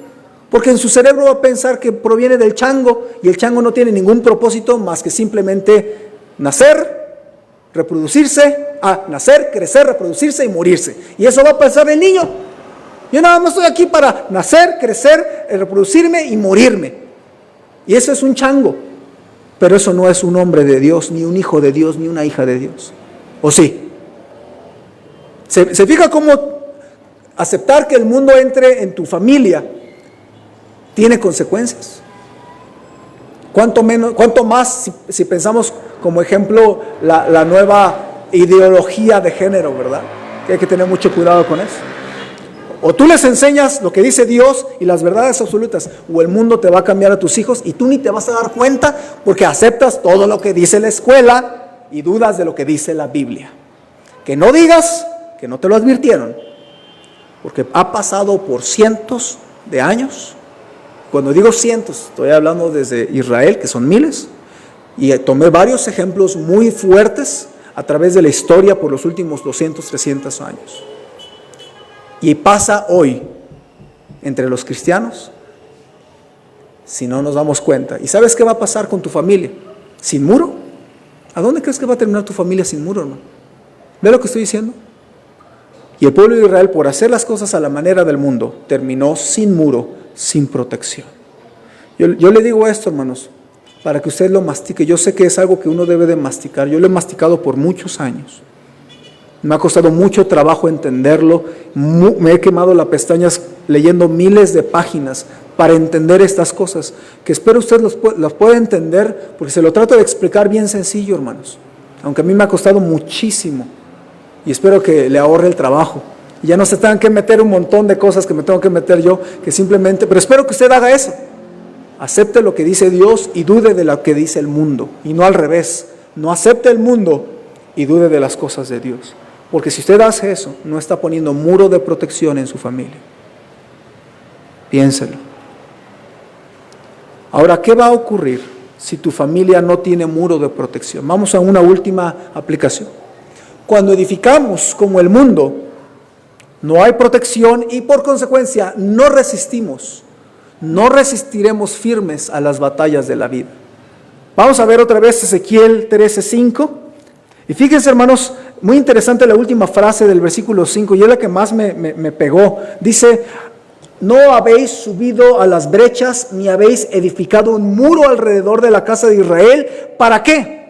Porque en su cerebro va a pensar que proviene del chango y el chango no tiene ningún propósito más que simplemente nacer, reproducirse, nacer, crecer, reproducirse y morirse. Y eso va a pensar el niño. Yo nada más estoy aquí para nacer, crecer, reproducirme y morirme. Y eso es un chango. Pero eso no es un hombre de Dios, ni un hijo de Dios, ni una hija de Dios. ¿O sí? ¿Se fija cómo aceptar que el mundo entre en tu familia tiene consecuencias? ¿Cuánto más si pensamos como ejemplo la nueva ideología de género, ¿verdad? Que hay que tener mucho cuidado con eso. O tú les enseñas lo que dice Dios y las verdades absolutas, o el mundo te va a cambiar a tus hijos y tú ni te vas a dar cuenta porque aceptas todo lo que dice la escuela y dudas de lo que dice la Biblia. Que no digas que no te lo advirtieron, porque ha pasado por cientos de años. Cuando digo cientos, estoy hablando desde Israel, que son miles, y tomé varios ejemplos muy fuertes a través de la historia por los últimos 200, 300 años. Y pasa hoy entre los cristianos si no nos damos cuenta. ¿Y sabes qué va a pasar con tu familia? ¿Sin muro? ¿A dónde crees que va a terminar tu familia sin muro, hermano? ¿Ve lo que estoy diciendo? Y el pueblo de Israel, por hacer las cosas a la manera del mundo, terminó sin muro, sin protección. Yo le digo esto, hermanos, para que usted lo mastique. Yo sé que es algo que uno debe de masticar. Yo lo he masticado por muchos años. Me ha costado mucho trabajo entenderlo. Me he quemado las pestañas leyendo miles de páginas para entender estas cosas, que espero usted las pueda entender, porque se lo trato de explicar bien sencillo, hermanos. Aunque a mí me ha costado muchísimo. Y espero que le ahorre el trabajo. Y ya no se tengan que meter un montón de cosas que me tengo que meter yo, que simplemente... Pero espero que usted haga eso. Acepte lo que dice Dios y dude de lo que dice el mundo. Y no al revés. No acepte el mundo y dude de las cosas de Dios. Porque si usted hace eso, no está poniendo muro de protección en su familia. Piénselo. Ahora, ¿qué va a ocurrir si tu familia no tiene muro de protección? Vamos a una última aplicación. Cuando edificamos como el mundo, no hay protección y por consecuencia no resistimos. No resistiremos firmes a las batallas de la vida. Vamos a ver otra vez Ezequiel 13:5. Y fíjense, hermanos, muy interesante la última frase del versículo 5, y es la que más me pegó. Dice: no habéis subido a las brechas, ni habéis edificado un muro alrededor de la casa de Israel. ¿Para qué?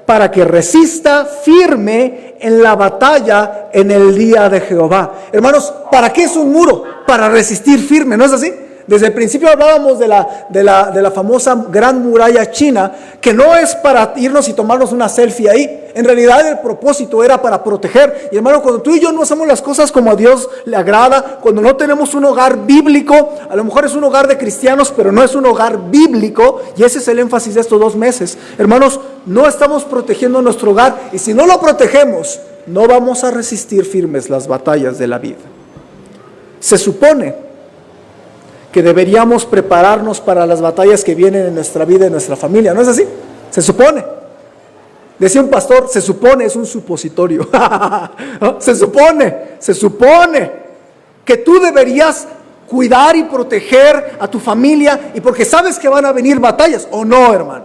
Para que resista firme en la batalla en el día de Jehová. Hermanos, ¿para qué es un muro? Para resistir firme, ¿no es así? Desde el principio hablábamos de la famosa Gran Muralla China, que no es para irnos y tomarnos una selfie ahí. En realidad el propósito era para proteger. Y hermano, cuando tú y yo no hacemos las cosas como a Dios le agrada, cuando no tenemos un hogar bíblico, a lo mejor es un hogar de cristianos, pero no es un hogar bíblico, y ese es el énfasis de estos 2 meses. Hermanos, no estamos protegiendo nuestro hogar, y si no lo protegemos, no vamos a resistir firmes las batallas de la vida. Se supone que deberíamos prepararnos para las batallas que vienen en nuestra vida y en nuestra familia, ¿no es así? Se supone. Decía un pastor, se supone, es un supositorio. ¿No? Se supone que tú deberías cuidar y proteger a tu familia, y porque sabes que van a venir batallas, ¿o no, hermano?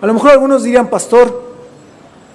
A lo mejor algunos dirían: pastor,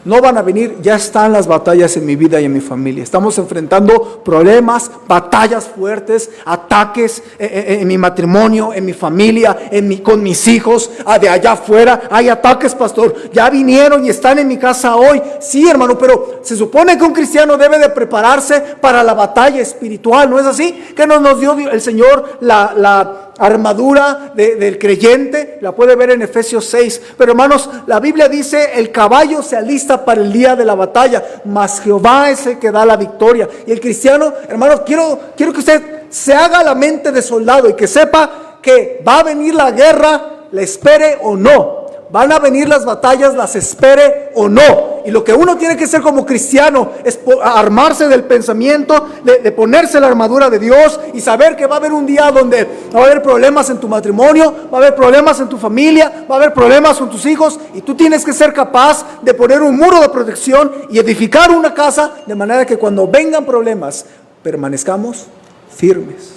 no van a venir, ya están las batallas en mi vida y en mi familia. Estamos enfrentando problemas, batallas fuertes, ataques en mi matrimonio, en mi familia, con mis hijos, de allá afuera. Hay ataques, pastor, ya vinieron y están en mi casa hoy. Sí, hermano, pero se supone que un cristiano debe de prepararse para la batalla espiritual, ¿no es así? Que nos dio el Señor la armadura del creyente, la puede ver en Efesios 6. Pero hermanos, la Biblia dice: el caballo se alista para el día de la batalla, mas Jehová es el que da la victoria. Y el cristiano, hermanos, quiero que usted se haga la mente de soldado y que sepa que va a venir la guerra, la espere o no. Van a venir las batallas, las espere o no. Y lo que uno tiene que hacer como cristiano es armarse del pensamiento, de ponerse la armadura de Dios y saber que va a haber un día donde va a haber problemas en tu matrimonio, va a haber problemas en tu familia, va a haber problemas con tus hijos, y tú tienes que ser capaz de poner un muro de protección y edificar una casa de manera que cuando vengan problemas permanezcamos firmes,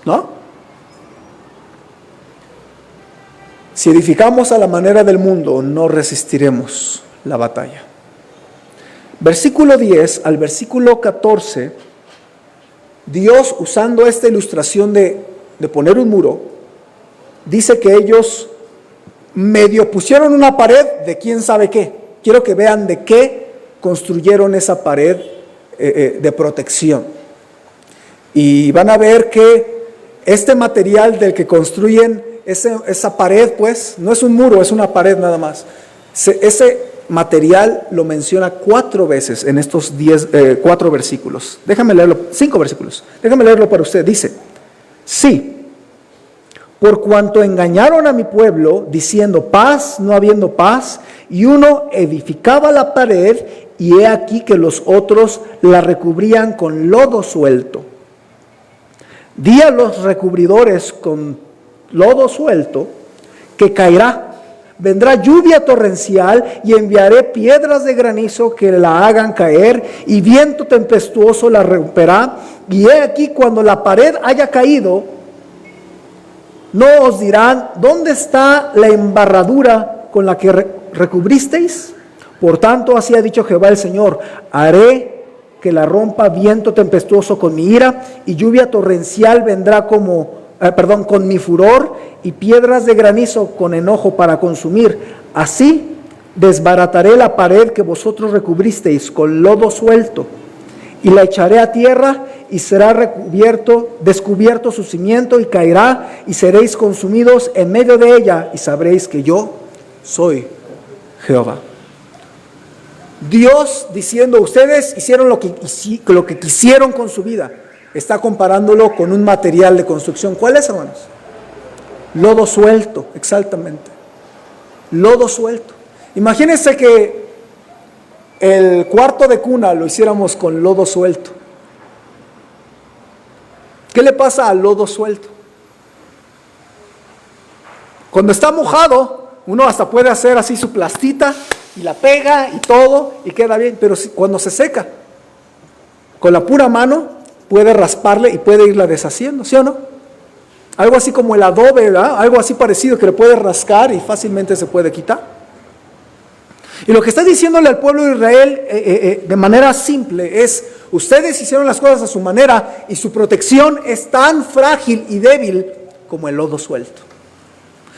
¿no? Si edificamos a la manera del mundo, no resistiremos la batalla. Versículo 10 al versículo 14, Dios, usando esta ilustración de poner un muro, dice que ellos medio pusieron una pared de quién sabe qué. Quiero que vean de qué construyeron esa pared de protección. Y van a ver que este material del que construyen esa pared, pues, no es un muro, es una pared nada más. Ese material lo menciona 4 veces en estos 4 versículos. Déjame leerlo, 5 versículos. Déjame leerlo para usted. Dice: sí, por cuanto engañaron a mi pueblo, diciendo paz, no habiendo paz, y uno edificaba la pared, y he aquí que los otros la recubrían con lodo suelto. Di a los recubridores con lodo suelto que caerá, vendrá lluvia torrencial, y enviaré piedras de granizo que la hagan caer, y viento tempestuoso la romperá. Y he aquí, cuando la pared haya caído, no os dirán: ¿dónde está la embarradura con la que recubristeis? Por tanto, así ha dicho Jehová el Señor: haré que la rompa viento tempestuoso con mi ira, y lluvia torrencial vendrá con mi furor, y piedras de granizo con enojo para consumir. Así Desbarataré la pared que vosotros recubristeis con lodo suelto, y la echaré a tierra, y será descubierto su cimiento, y caerá, y seréis consumidos en medio de ella, y sabréis que yo soy Jehová. Dios diciendo, ustedes hicieron lo que quisieron con su vida. Está comparándolo con un material de construcción. ¿Cuál es, hermanos? Lodo suelto, exactamente. Lodo suelto. Imagínense que el cuarto de cuna lo hiciéramos con lodo suelto. ¿Qué le pasa al lodo suelto? Cuando está mojado, uno hasta puede hacer así su plastita y la pega y todo y queda bien, pero cuando se seca, con la pura mano puede rasparle y puede irla deshaciendo, ¿sí o no? Algo así como el adobe, ¿verdad? Algo así parecido que le puede rascar y fácilmente se puede quitar. Y lo que está diciéndole al pueblo de Israel de manera simple es, ustedes hicieron las cosas a su manera y su protección es tan frágil y débil como el lodo suelto.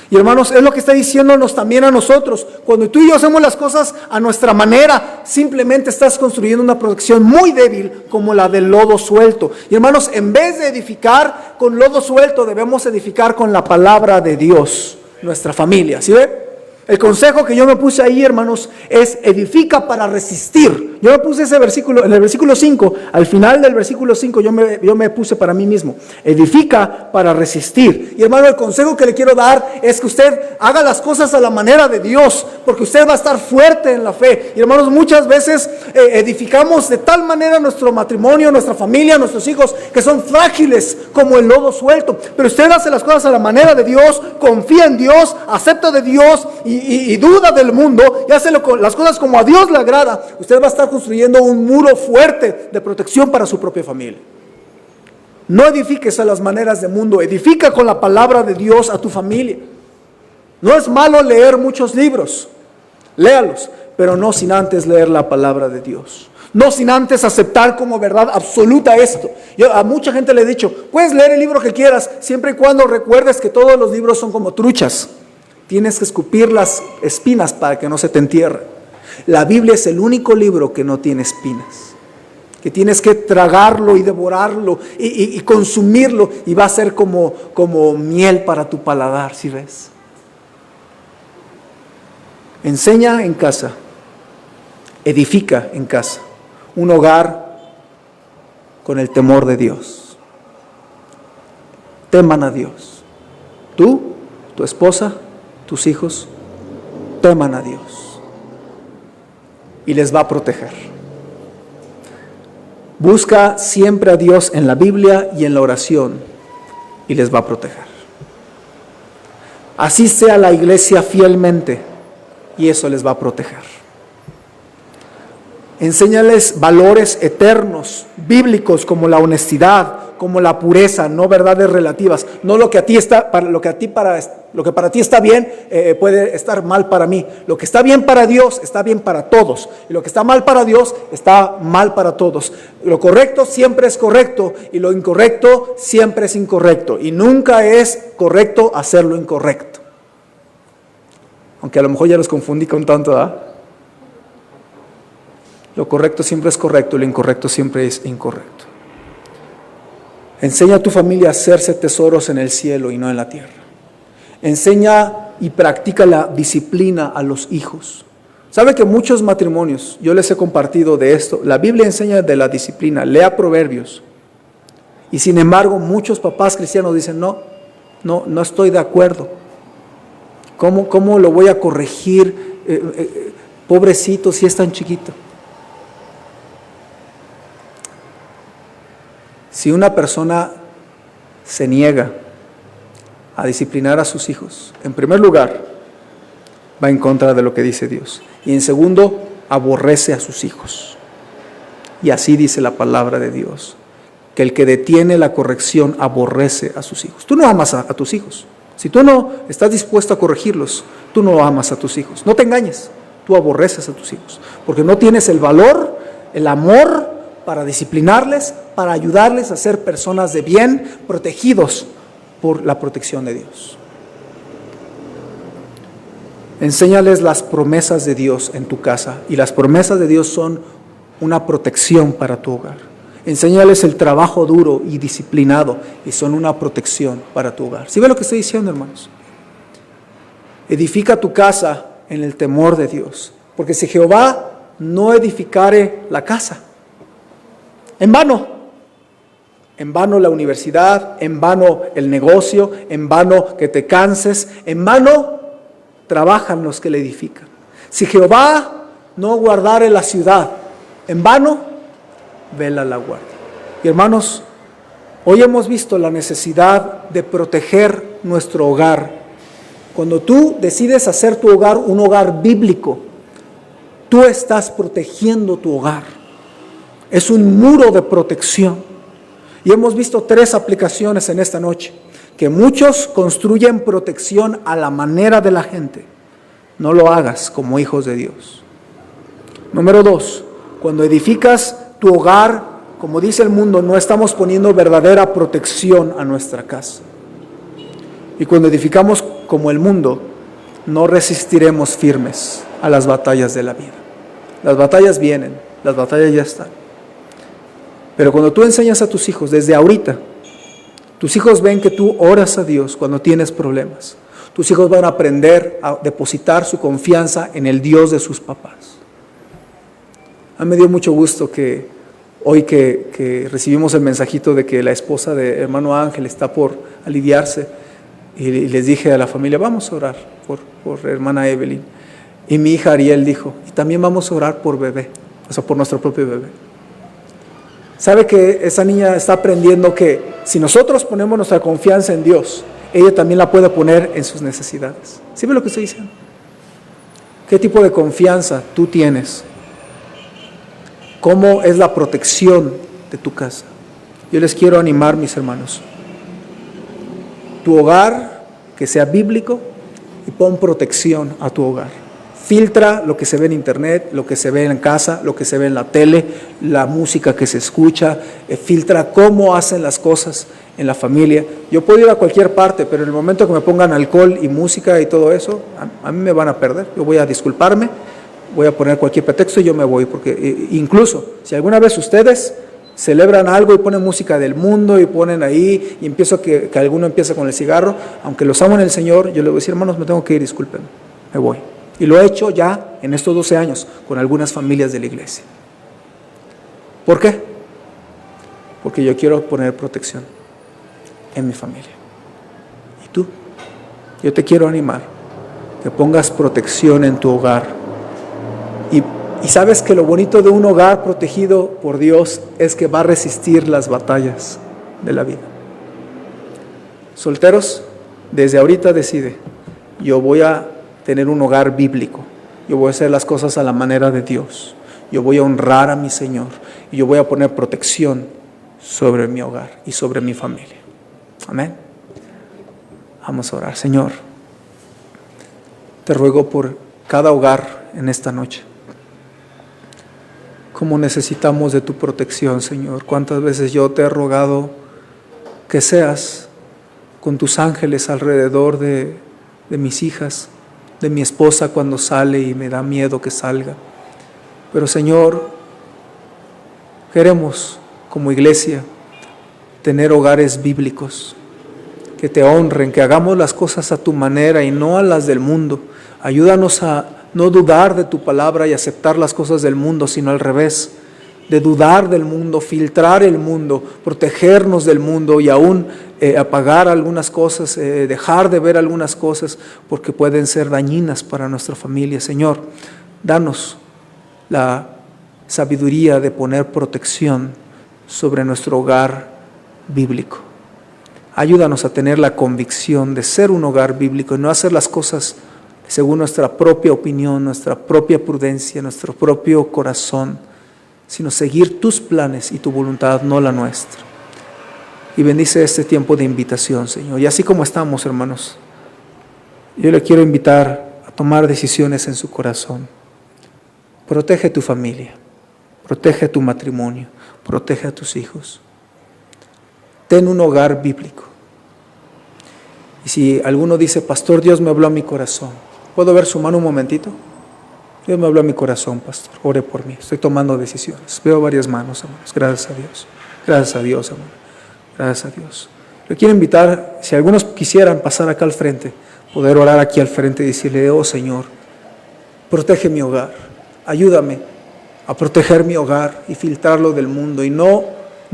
Y hermanos, es lo que está diciéndonos también a nosotros. Cuando tú y yo hacemos las cosas a nuestra manera, simplemente estás construyendo una protección muy débil como la del lodo suelto. Y hermanos, en vez de edificar con lodo suelto, debemos edificar con la palabra de Dios, nuestra familia. ¿Sí ve? El consejo que yo me puse ahí, hermanos, es edifica para resistir. Yo me puse ese versículo, en el versículo 5, al final del versículo 5 yo me puse para mí mismo, edifica para resistir. Y hermano, el consejo que le quiero dar es que usted haga las cosas a la manera de Dios, porque usted va a estar fuerte en la fe. Y hermanos, muchas veces edificamos de tal manera nuestro matrimonio, nuestra familia, nuestros hijos, que son frágiles como el lodo suelto. Pero usted hace las cosas a la manera de Dios, confía en Dios, acepta de Dios y duda del mundo y hace las cosas como a Dios le agrada. Usted va a estar construyendo un muro fuerte de protección para su propia familia. No edifiques a las maneras del mundo, edifica con la palabra de Dios a tu familia. No es malo leer muchos libros, léalos, pero no sin antes leer la palabra de Dios. No sin antes aceptar como verdad absoluta esto. Yo a mucha gente le he dicho, puedes leer el libro que quieras, siempre y cuando recuerdes que todos los libros son como truchas. Tienes que escupir las espinas para que no se te entierren. La Biblia es el único libro que no tiene espinas, que tienes que tragarlo y devorarlo y consumirlo, y va a ser como miel para tu paladar, ¿sí ves? Enseña en casa, edifica en casa, un hogar con el temor de Dios. Teman a Dios. Tú, tu esposa, tus hijos, teman a Dios y les va a proteger. Busca siempre a Dios en la Biblia y en la oración y les va a proteger. Así sea la iglesia fielmente y eso les va a proteger. Enséñales valores eternos, bíblicos, como la honestidad, como la pureza, no verdades relativas, no lo que para ti está bien puede estar mal para mí. Lo que está bien para Dios está bien para todos, y lo que está mal para Dios está mal para todos. Lo correcto siempre es correcto y lo incorrecto siempre es incorrecto, y nunca es correcto hacer lo incorrecto. Aunque a lo mejor ya los confundí con tanto, ¿verdad? Lo correcto siempre es correcto, lo incorrecto siempre es incorrecto. Enseña a tu familia a hacerse tesoros en el cielo y no en la tierra. Enseña y practica la disciplina a los hijos. ¿Sabe que muchos matrimonios, yo les he compartido de esto, la Biblia enseña de la disciplina, lea Proverbios. Y sin embargo, muchos papás cristianos dicen, no estoy de acuerdo. ¿Cómo lo voy a corregir? Pobrecito, si es tan chiquito. Si una persona se niega a disciplinar a sus hijos, en primer lugar, va en contra de lo que dice Dios. Y en segundo, aborrece a sus hijos. Y así dice la palabra de Dios, que el que detiene la corrección aborrece a sus hijos. Tú no amas a tus hijos. Si tú no estás dispuesto a corregirlos, tú no amas a tus hijos. No te engañes, tú aborreces a tus hijos, porque no tienes el valor, el amor para disciplinarles, para ayudarles a ser personas de bien, protegidos por la protección de Dios. Enséñales las promesas de Dios en tu casa. Y las promesas de Dios son una protección para tu hogar. Enséñales el trabajo duro y disciplinado y son una protección para tu hogar. ¿Sí ve lo que estoy diciendo, hermanos? Edifica tu casa en el temor de Dios. Porque si Jehová no edificare la casa, en vano la universidad, en vano el negocio, en vano que te canses, en vano trabajan los que le edifican. Si Jehová no guardare la ciudad, en vano vela la guardia. Y hermanos, hoy hemos visto la necesidad de proteger nuestro hogar. Cuando tú decides hacer tu hogar un hogar bíblico, tú estás protegiendo tu hogar. Es un muro de protección. Y hemos visto 3 aplicaciones en esta noche. Que muchos construyen protección a la manera de la gente. No lo hagas como hijos de Dios. Número 2, cuando edificas tu hogar, como dice el mundo, no estamos poniendo verdadera protección a nuestra casa. Y cuando edificamos como el mundo, no resistiremos firmes a las batallas de la vida. Las batallas vienen, las batallas ya están. Pero cuando tú enseñas a tus hijos desde ahorita, tus hijos ven que tú oras a Dios cuando tienes problemas. Tus hijos van a aprender a depositar su confianza en el Dios de sus papás. A mí me dio mucho gusto que hoy que recibimos el mensajito de que la esposa de hermano Ángel está por aliviarse, y les dije a la familia, vamos a orar por hermana Evelyn. Y mi hija Ariel dijo, y también vamos a orar por bebé, o sea, por nuestro propio bebé. ¿Sabe que esa niña está aprendiendo que si nosotros ponemos nuestra confianza en Dios, ella también la puede poner en sus necesidades? ¿Sí ve lo que estoy diciendo? ¿Qué tipo de confianza tú tienes? ¿Cómo es la protección de tu casa? Yo les quiero animar, mis hermanos. Tu hogar, que sea bíblico, y pon protección a tu hogar. Filtra lo que se ve en internet, lo que se ve en casa, lo que se ve en la tele, la música que se escucha. Filtra cómo hacen las cosas en la familia. Yo puedo ir a cualquier parte, pero en el momento que me pongan alcohol y música y todo eso, a mí me van a perder. Yo voy a disculparme, voy a poner cualquier pretexto y yo me voy. Porque incluso, si alguna vez ustedes celebran algo y ponen música del mundo y ponen ahí y empiezo que alguno empieza con el cigarro, aunque los amo en el Señor, yo le voy a decir, hermanos, me tengo que ir, disculpen, me voy. Y lo he hecho ya en estos 12 años con algunas familias de la iglesia. ¿Por qué? Porque yo quiero poner protección en mi familia. ¿Y tú? Yo te quiero animar que pongas protección en tu hogar. Y sabes que lo bonito de un hogar protegido por Dios es que va a resistir las batallas de la vida. Solteros, desde ahorita decide, yo voy a tener un hogar bíblico, yo voy a hacer las cosas a la manera de Dios, yo voy a honrar a mi Señor y yo voy a poner protección sobre mi hogar y sobre mi familia. Amén. Vamos a orar. Señor, te ruego por cada hogar en esta noche. Cómo necesitamos de tu protección, Señor. Cuántas veces yo te he rogado que seas con tus ángeles alrededor de mis hijas, de mi esposa cuando sale y me da miedo que salga. Pero Señor, queremos como iglesia tener hogares bíblicos que te honren, que hagamos las cosas a tu manera y no a las del mundo. Ayúdanos a no dudar de tu palabra y aceptar las cosas del mundo, sino al revés, de dudar del mundo, filtrar el mundo, protegernos del mundo y aún apagar algunas cosas, dejar de ver algunas cosas porque pueden ser dañinas para nuestra familia. Señor, danos la sabiduría de poner protección sobre nuestro hogar bíblico. Ayúdanos a tener la convicción de ser un hogar bíblico y no hacer las cosas según nuestra propia opinión, nuestra propia prudencia, nuestro propio corazón, sino seguir tus planes y tu voluntad, no la nuestra. Y bendice este tiempo de invitación, Señor. Y así como estamos, hermanos, yo le quiero invitar a tomar decisiones en su corazón. Protege tu familia, protege tu matrimonio, protege a tus hijos. Ten un hogar bíblico. Y si alguno dice, pastor, Dios me habló a mi corazón, ¿Puedo ver su mano un momentito? Dios me habló a mi corazón, pastor. Ore por mí. Estoy tomando decisiones. Veo varias manos, hermanos. Gracias a Dios. Gracias a Dios, hermano. Gracias a Dios. Le quiero invitar, si algunos quisieran pasar acá al frente, poder orar aquí al frente y decirle, oh Señor, protege mi hogar. Ayúdame a proteger mi hogar y filtrarlo del mundo y no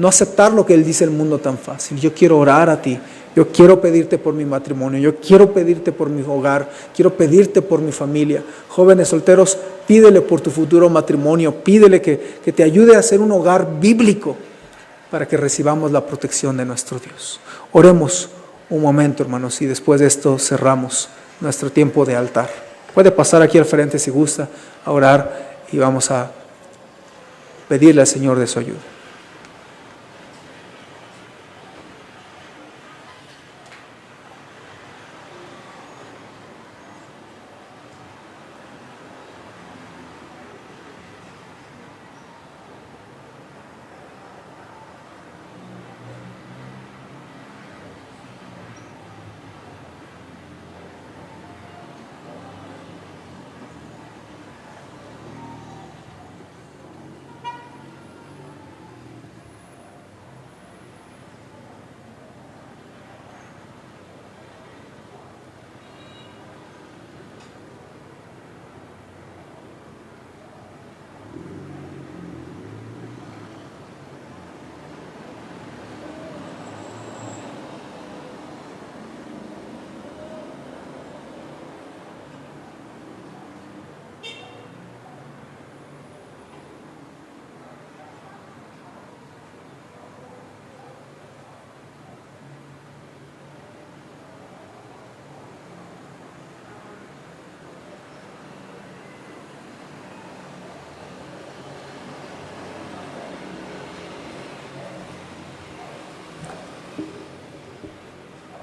aceptar lo que Él dice el mundo tan fácil. Yo quiero orar a ti. Yo quiero pedirte por mi matrimonio, yo quiero pedirte por mi hogar, quiero pedirte por mi familia. Jóvenes solteros, pídele por tu futuro matrimonio, pídele que te ayude a hacer un hogar bíblico para que recibamos la protección de nuestro Dios. Oremos un momento, hermanos, y después de esto cerramos nuestro tiempo de altar. Puede pasar aquí al frente si gusta a orar y vamos a pedirle al Señor de su ayuda.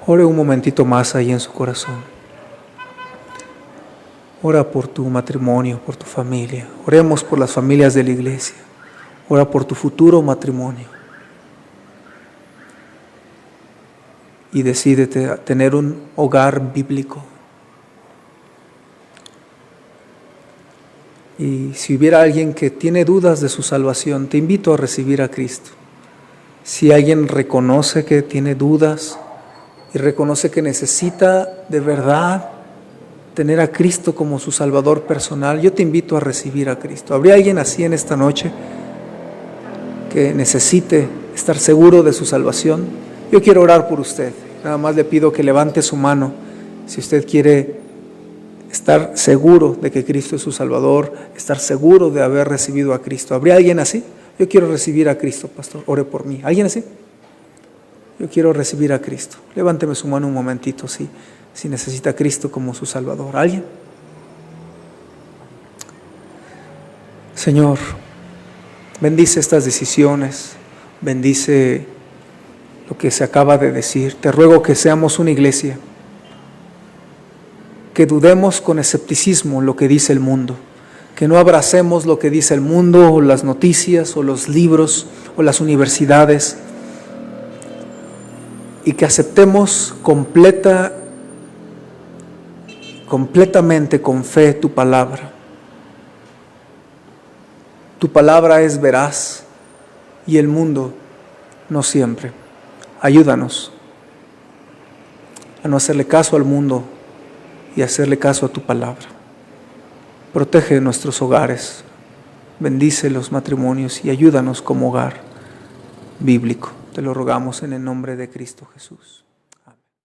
Ore un momentito más ahí en su corazón. Ora por tu matrimonio, por tu familia. Oremos por las familias de la iglesia. Ora por tu futuro matrimonio. Y decídete a tener un hogar bíblico. Y si hubiera alguien que tiene dudas de su salvación, te invito a recibir a Cristo. Si alguien reconoce que tiene dudas y reconoce que necesita de verdad tener a Cristo como su Salvador personal, yo te invito a recibir a Cristo. ¿Habría alguien así en esta noche que necesite estar seguro de su salvación? Yo quiero orar por usted. Nada más le pido que levante su mano si usted quiere estar seguro de que Cristo es su Salvador, estar seguro de haber recibido a Cristo. ¿Habría alguien así? Yo quiero recibir a Cristo, pastor. Ore por mí. ¿Alguien así? Yo quiero recibir a Cristo. Levánteme su mano un momentito si necesita a Cristo como su Salvador. ¿Alguien? Señor, bendice estas decisiones, bendice lo que se acaba de decir. Te ruego que seamos una iglesia, que dudemos con escepticismo lo que dice el mundo, que no abracemos lo que dice el mundo o las noticias o los libros o las universidades, y que aceptemos completamente con fe tu palabra. Tu palabra es veraz y el mundo no siempre. Ayúdanos a no hacerle caso al mundo y hacerle caso a tu palabra. Protege nuestros hogares, bendice los matrimonios y ayúdanos como hogar bíblico. Te lo rogamos en el nombre de Cristo Jesús.